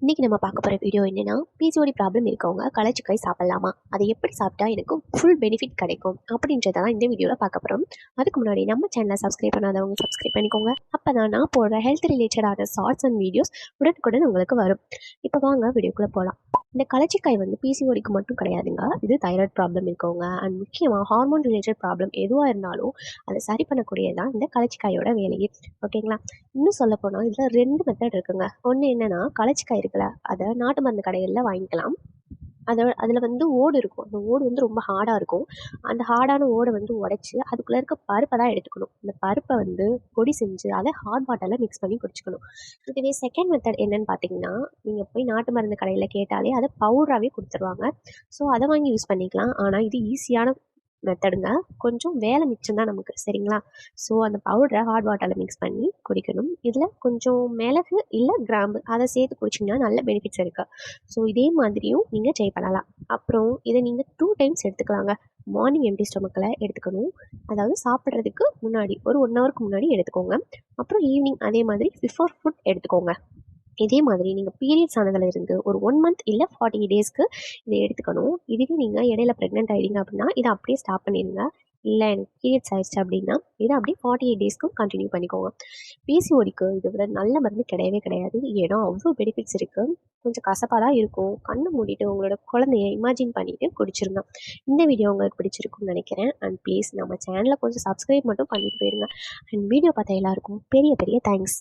இன்றைக்கி நம்ம பார்க்க போகிற வீடியோ என்னென்னா, பிசிஓடி ப்ராப்ளம் இருக்கவங்க கலச்சிக்காய் சாப்பிட்லாமா, அதை எப்படி சாப்பிட்டா எனக்கு ஃபுல் பெனிஃபிட் கிடைக்கும் அப்படின்றதான் இந்த வீடியோவில் பார்க்க போகிறோம். அதுக்கு முன்னாடி நம்ம சேனலை சப்ஸ்கிரைப் பண்ணாதவங்க சப்ஸ்கிரைப் பண்ணிக்கோங்க. அப்போ தான் நான் போடுற ஹெல்த் ரிலேட்டடான ஷார்ட்ஸ் அண்ட் வீடியோஸ் உடனுக்குடன் உங்களுக்கு வரும். இப்போ வாங்க வீடியோக்குள்ளே போகலாம். இந்த கலச்சிக்காய் வந்து பிசிஓடிக்கு மட்டும் கிடையாதுங்க. இது தைராய்டு ப்ராப்ளம் இருக்கவங்க அண்ட் முக்கியமாக ஹார்மோன் ரிலேட்டட் ப்ராப்ளம் எதுவாக இருந்தாலும் அதை சரி பண்ணக்கூடியதான் இந்த கலச்சிக்காயோட வேலையே. ஓகேங்களா? இன்னும் சொல்லப்போனால் இதில் 2 மெத்தட் இருக்குங்க. ஒன்று என்னென்னா, கலச்சிக்காய் இருக்குல்ல, அதை நாட்டு மருந்து கடைகளில் வாங்கிக்கலாம். அதில் வந்து ஓடு இருக்கும். அந்த ஓடு வந்து ரொம்ப ஹார்டாக இருக்கும். அந்த ஹார்டான ஓடை வந்து உடச்சி அதுக்குள்ளே இருக்க பருப்பை தான் எடுத்துக்கணும். அந்த பருப்பை வந்து பொடி செஞ்சு அதை ஹாட் வாட்டரில் மிக்ஸ் பண்ணி குடிச்சிக்கணும். இதுவே செகண்ட் மெத்தட் என்னன்னு பார்த்தீங்கன்னா, நீங்கள் போய் நாட்டு மருந்து கடையில் கேட்டாலே அதை பவுடராகவே கொடுத்துருவாங்க. ஸோ அதை வாங்கி யூஸ் பண்ணிக்கலாம். ஆனால் இது ஈஸியான மெத்தடுங்க. கொஞ்சம் வேலை மிச்சம் தான் நமக்கு, சரிங்களா? ஸோ அந்த பவுடரை ஹாட் வாட்டரில் மிக்ஸ் பண்ணி குடிக்கணும். இதில் கொஞ்சம் மிளகு இல்லை கிராம்பு அதை சேர்த்து குடிச்சிங்கன்னா நல்ல பெனிஃபிட்ஸ் இருக்குது. ஸோ இதே மாதிரியும் நீங்கள் ட்ரை பண்ணலாம். அப்புறம் இதை நீங்கள் 2 டைம்ஸ் எடுத்துக்கலாங்க. மார்னிங் எம்டி ஸ்டொமக்கில் எடுத்துக்கணும். அதாவது சாப்பிட்றதுக்கு முன்னாடி ஒரு 1 ஹவருக்கு முன்னாடி எடுத்துக்கோங்க. அப்புறம் ஈவினிங் அதே மாதிரி பிஃபோர் ஃபுட் எடுத்துக்கோங்க. இதே மாதிரி நீங்கள் பீரியட்ஸ் ஆனதில் இருந்து ஒரு 1 மந்த் இல்லை 40 டேஸ்க்கு இதை எடுத்துக்கணும். இதுவே நீங்கள் இடையில ப்ரெக்னென்ட் ஆகிடுங்க அப்படின்னா இதை அப்படியே ஸ்டாப் பண்ணிடுங்க. இல்லை எனக்கு பீரியட்ஸ் ஆயிடுச்சு அப்படின்னா இதை அப்படியே 48 டேஸ்க்கும் கண்டினியூ பண்ணிக்கோங்க. பிசிஓடிக்கு இதை விட நல்ல மருந்து கிடையவே கிடையாது. ஏன்னா அவ்வளோ பெனிஃபிட்ஸ் இருக்குது. கொஞ்சம் கசப்பாக தான் இருக்கும். கண்ணை மூடிட்டு உங்களோட குழந்தைய இமேஜின் பண்ணிவிட்டு குடிச்சிருங்க. இந்த வீடியோ உங்களுக்கு பிடிச்சிருக்கும்னு நினைக்கிறேன். அண்ட் ப்ளீஸ் நம்ம சேனலை கொஞ்சம் சப்ஸ்கிரைப் மட்டும் பண்ணிட்டு போயிருங்க. அண்ட் வீடியோ பார்த்த எல்லாருக்கும் பெரிய பெரிய தேங்க்ஸ்.